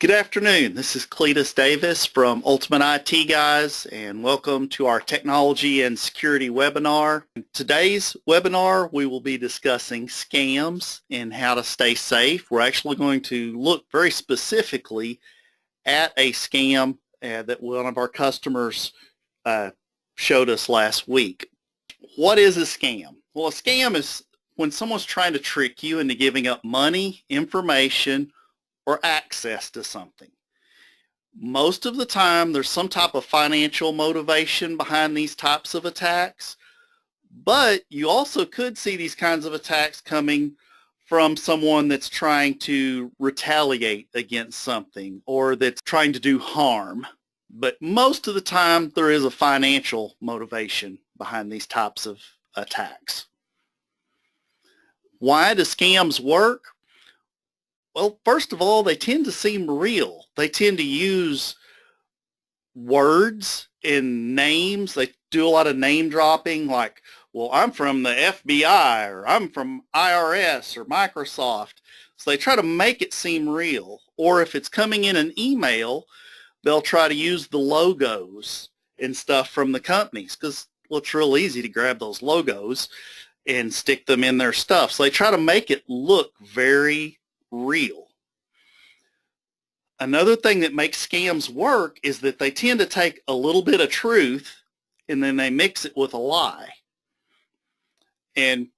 Good afternoon. This is Cletus Davis from Ultimate IT Guys, and welcome to our technology and security webinar. In today's webinar, we will be discussing scams and how to stay safe. We're actually going to look very specifically at a scam that one of our customers showed us last week. What is a scam? Well, a scam is when someone's trying to trick you into giving up money, information, or access to something. Most of the time, there's some type of financial motivation behind these types of attacks, but you also could see these kinds of attacks coming from someone that's trying to retaliate against something or that's trying to do harm. But most of the time, there is a financial motivation behind these types of attacks. Why do scams work? Well, first of all, they tend to seem real. They tend to use words and names. They do a lot of name dropping like, well, I'm from the FBI or I'm from IRS or Microsoft. So they try to make it seem real. Or if it's coming in an email, they'll try to use the logos and stuff from the companies because, well, it's real easy to grab those logos and stick them in their stuff. So they try to make it look very real. Another thing that makes scams work is that they tend to take a little bit of truth and then they mix it with a lie. And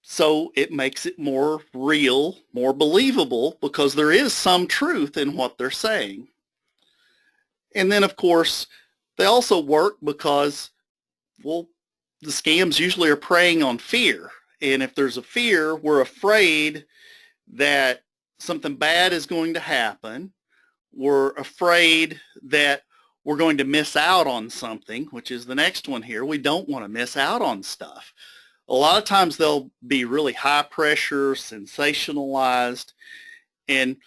so it makes it more real, more believable because there is some truth in what they're saying. And then, of course, they also work because, well, the scams usually are preying on fear. And if there's a fear, we're afraid that something bad is going to happen. We're afraid that we're going to miss out on something, which is the next one here. We don't want to miss out on stuff. A lot of times they'll be really high pressure, sensationalized, and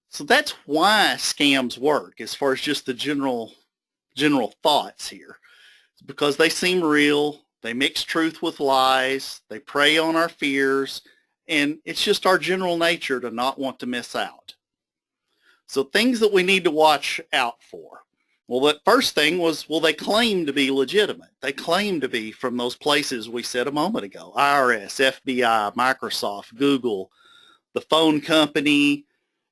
so that's why scams work as far as just the general thoughts here. It's because they seem real, they mix truth with lies, they prey on our fears, and it's just our general nature to not want to miss out. So things that we need to watch out for. Well, the first thing was, well, they claim to be legitimate. They claim to be from those places we said a moment ago, IRS, FBI, Microsoft, Google, the phone company,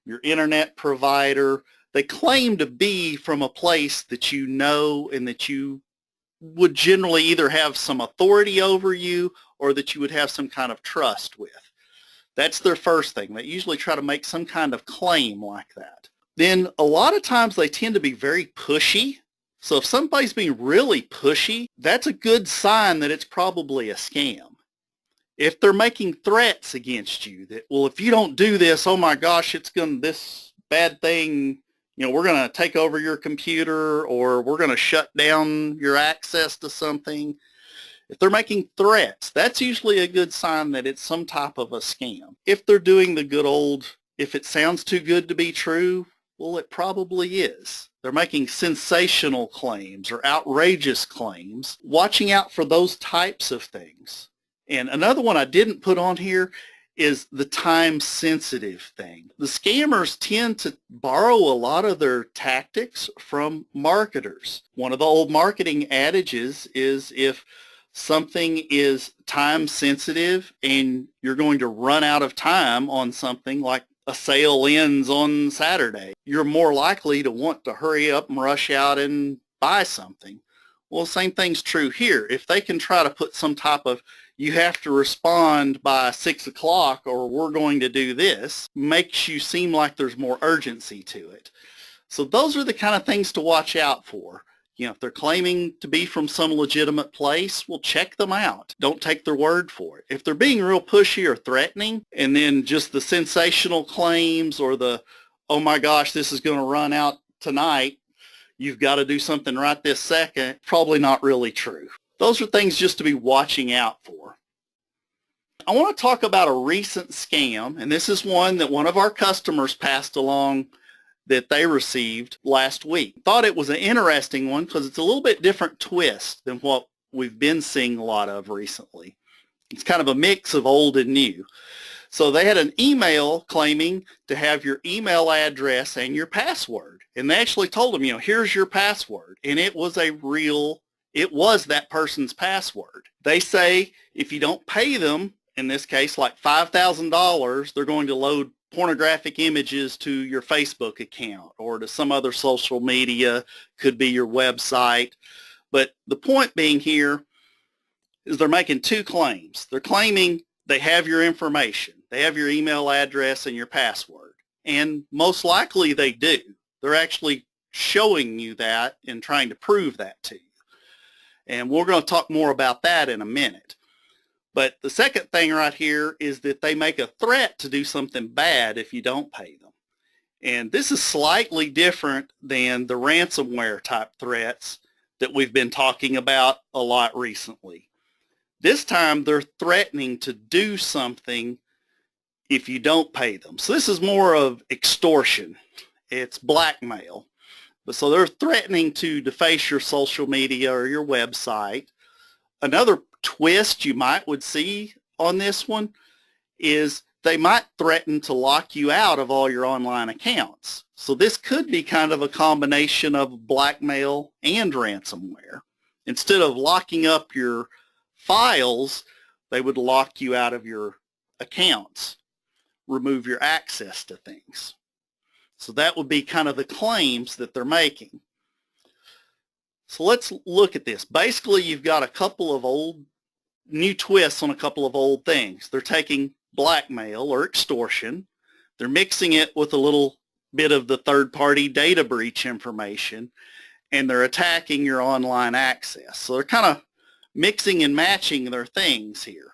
your internet provider. They claim to be from a place that you know and that you would generally either have some authority over you or that you would have some kind of trust with. That's their first thing. They usually try to make some kind of claim like that. Then a lot of times they tend to be very pushy. So if somebody's being really pushy, that's a good sign that it's probably a scam. If they're making threats against you that, well, if you don't do this, oh my gosh, this bad thing, we're going to take over your computer or we're going to shut down your access to something. If they're making threats, that's usually a good sign that it's some type of a scam. If they're doing the good old, if it sounds too good to be true, well, it probably is. They're making sensational claims or outrageous claims. Watching out for those types of things. And another one I didn't put on here is the time-sensitive thing. The scammers tend to borrow a lot of their tactics from marketers. One of the old marketing adages is if something is time sensitive and you're going to run out of time on something like a sale ends on Saturday, you're more likely to want to hurry up and rush out and buy something. Well, the same thing's true here. If they can try to put some type of, you have to respond by 6 o'clock or we're going to do this, makes you seem like there's more urgency to it. So those are the kind of things to watch out for. If they're claiming to be from some legitimate place, well, check them out. Don't take their word for it. If they're being real pushy or threatening, and then just the sensational claims or the, oh my gosh, this is going to run out tonight, you've got to do something right this second, probably not really true. Those are things just to be watching out for. I want to talk about a recent scam, and this is one that one of our customers passed along that they received last week. Thought it was an interesting one because it's a little bit different twist than what we've been seeing a lot of recently. It's kind of a mix of old and new. So they had an email claiming to have your email address and your password. And they actually told them, here's your password. And it was that person's password. They say if you don't pay them, in this case, like $5,000, they're going to load pornographic images to your Facebook account or to some other social media, could be your website. But the point being here is they're making two claims. They're claiming they have your information. They have your email address and your password. And most likely they do. They're actually showing you that and trying to prove that to you. And we're going to talk more about that in a minute. But the second thing right here is that they make a threat to do something bad if you don't pay them. And this is slightly different than the ransomware type threats that we've been talking about a lot recently. This time they're threatening to do something if you don't pay them. So this is more of extortion. It's blackmail. So they're threatening to deface your social media or your website. Another twist you would see on this one is they might threaten to lock you out of all your online accounts. So this could be kind of a combination of blackmail and ransomware. Instead of locking up your files, they would lock you out of your accounts, remove your access to things. So that would be kind of the claims that they're making. So let's look at this. Basically, you've got a couple of new twists on a couple of old things. They're taking blackmail or extortion. They're mixing it with a little bit of the third-party data breach information, and they're attacking your online access. So they're kind of mixing and matching their things here.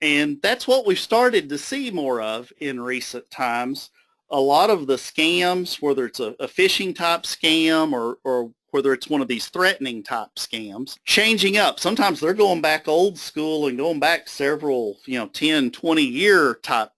And that's what we've started to see more of in recent times. A lot of the scams, whether it's a phishing type scam or whether it's one of these threatening type scams, changing up. Sometimes they're going back old school and going back several, 10, 20 year type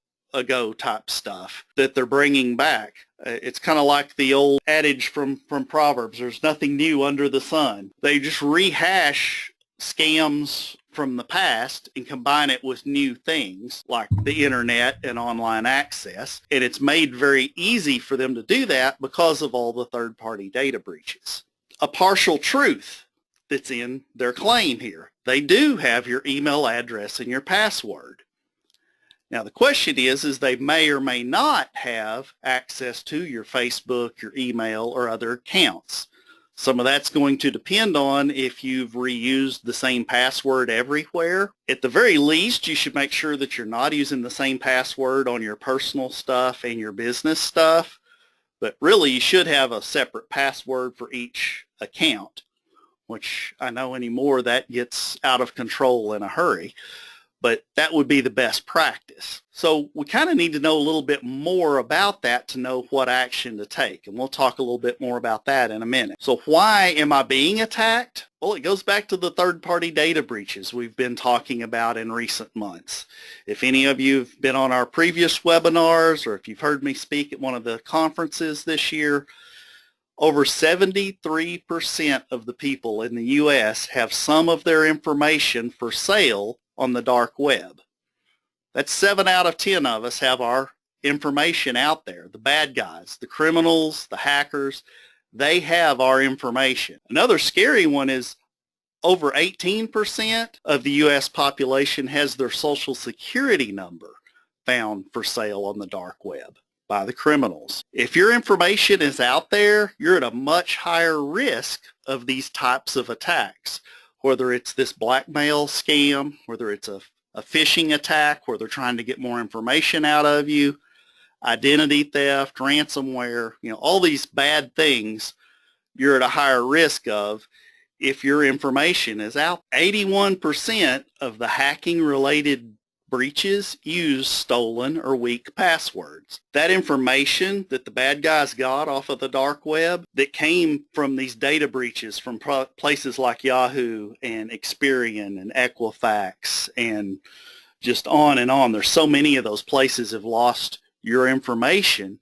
stuff that they're bringing back. It's kind of like the old adage from Proverbs, there's nothing new under the sun. They just rehash scams from the past and combine it with new things like the internet and online access. And it's made very easy for them to do that because of all the third-party data breaches. A partial truth that's in their claim here. They do have your email address and your password. Now the question is they may or may not have access to your Facebook, your email, or other accounts. Some of that's going to depend on if you've reused the same password everywhere. At the very least, you should make sure that you're not using the same password on your personal stuff and your business stuff. But really, you should have a separate password for each account, which I know anymore that gets out of control in a hurry. But that would be the best practice. So we kind of need to know a little bit more about that to know what action to take. And we'll talk a little bit more about that in a minute. So why am I being attacked? Well, it goes back to the third-party data breaches we've been talking about in recent months. If any of you have been on our previous webinars or if you've heard me speak at one of the conferences this year, over 73% of the people in the U.S. have some of their information for sale on the dark web. That's 7 out of 10 of us have our information out there. The bad guys, the criminals, the hackers, they have our information. Another scary one is over 18% of the U.S. population has their social security number found for sale on the dark web by the criminals. If your information is out there, you're at a much higher risk of these types of attacks. Whether it's this blackmail scam, whether it's a phishing attack where they're trying to get more information out of you, identity theft, ransomware, all these bad things you're at a higher risk of if your information is out. 81% of the hacking-related breaches use stolen or weak passwords. That information that the bad guys got off of the dark web that came from these data breaches from places like Yahoo and Experian and Equifax and just on and on. There's so many of those places have lost your information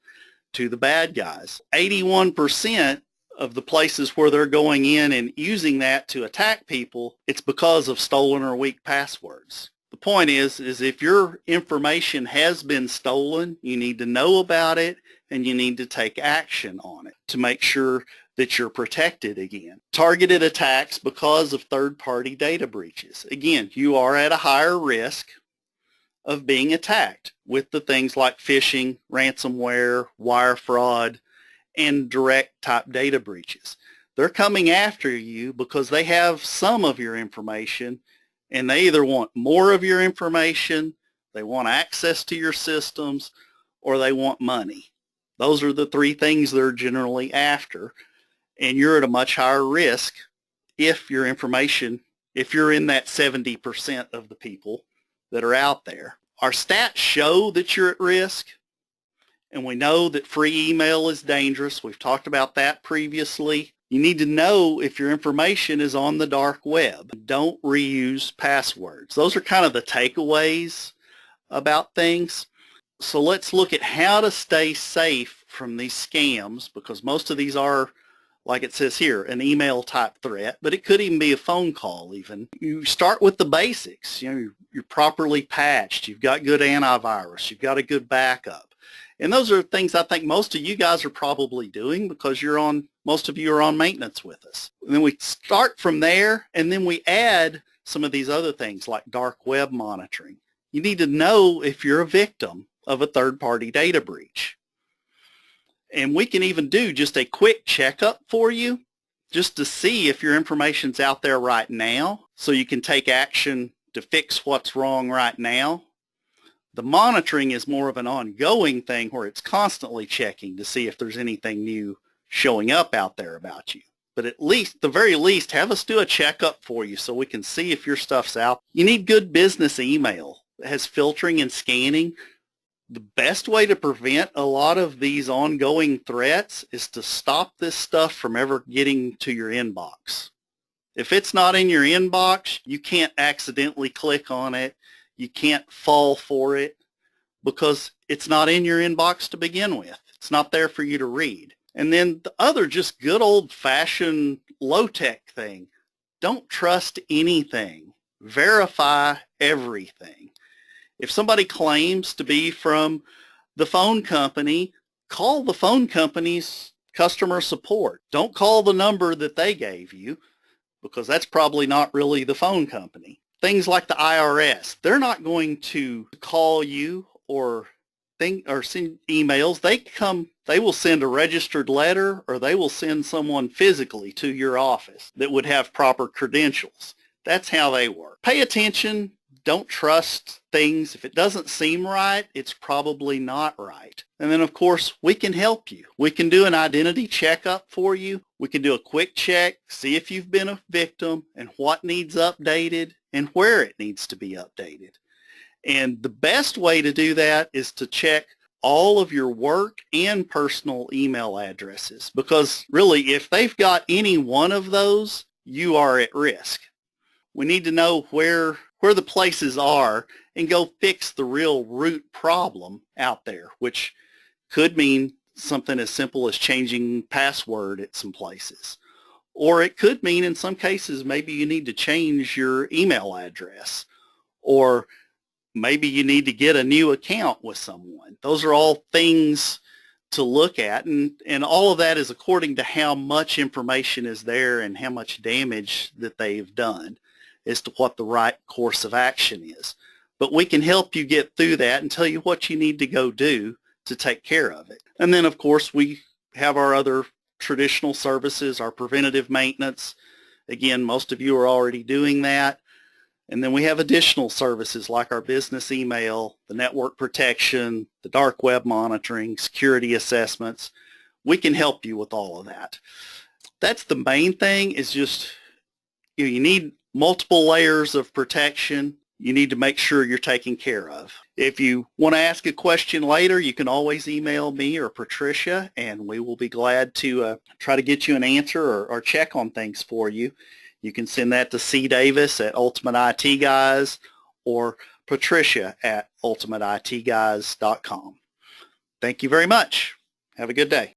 to the bad guys. 81% of the places where they're going in and using that to attack people, it's because of stolen or weak passwords. The The point is if your information has been stolen, you need to know about it and you need to take action on it to make sure that you're protected again. Targeted attacks because of third-party data breaches. Again, you are at a higher risk of being attacked with the things like phishing, ransomware, wire fraud, and direct type data breaches. They're coming after you because they have some of your information and they either want more of your information, they want access to your systems, or they want money. Those are the three things they're generally after, and you're at a much higher risk if your information, if you're in that 70% of the people that are out there. Our stats show that you're at risk, and we know that free email is dangerous. We've talked about that previously. You need to know if your information is on the dark web. Don't reuse passwords. Those are kind of the takeaways about things. So let's look at how to stay safe from these scams, because most of these are, like it says here, an email type threat, but it could even be a phone call even. You start with the basics. You're properly patched. You've got good antivirus. You've got a good backup. And those are things I think most of you guys are probably doing because most of you are on maintenance with us. And then we start from there, and then we add some of these other things like dark web monitoring. You need to know if you're a victim of a third-party data breach. And we can even do just a quick checkup for you just to see if your information's out there right now so you can take action to fix what's wrong right now. The monitoring is more of an ongoing thing where it's constantly checking to see if there's anything new showing up out there about you. But at the very least, have us do a checkup for you so we can see if your stuff's out. You need good business email that has filtering and scanning. The best way to prevent a lot of these ongoing threats is to stop this stuff from ever getting to your inbox. If it's not in your inbox, you can't accidentally click on it. You can't fall for it because it's not in your inbox to begin with. It's not there for you to read. And then the other just good old-fashioned low-tech thing, don't trust anything. Verify everything. If somebody claims to be from the phone company, call the phone company's customer support. Don't call the number that they gave you because that's probably not really the phone company. Things like the IRS, they're not going to call you or send emails. They will send a registered letter or they will send someone physically to your office that would have proper credentials. That's how they work. Pay attention. Don't trust things. If it doesn't seem right, it's probably not right. And then, of course, we can help you. We can do an identity checkup for you. We can do a quick check, see if you've been a victim and what needs updated and where it needs to be updated. And the best way to do that is to check all of your work and personal email addresses, because really, if they've got any one of those, you are at risk. We need to know where the places are and go fix the real root problem out there, which could mean something as simple as changing password at some places. Or it could mean in some cases maybe you need to change your email address, or maybe you need to get a new account with someone. Those are all things to look at, and all of that is according to how much information is there and how much damage that they've done as to what the right course of action is. But we can help you get through that and tell you what you need to go do to take care of it. And then, of course, we have our other traditional services, our preventative maintenance. Again, most of you are already doing that. And then we have additional services like our business email, the network protection, the dark web monitoring, security assessments. We can help you with all of that. That's the main thing, is just you need multiple layers of protection. You need to make sure you're taken care of. If you want to ask a question later, you can always email me or Patricia, and we will be glad to try to get you an answer or check on things for you. You can send that to C. Davis at Ultimate IT Guys or Patricia at ultimateitguys.com. Thank you very much. Have a good day.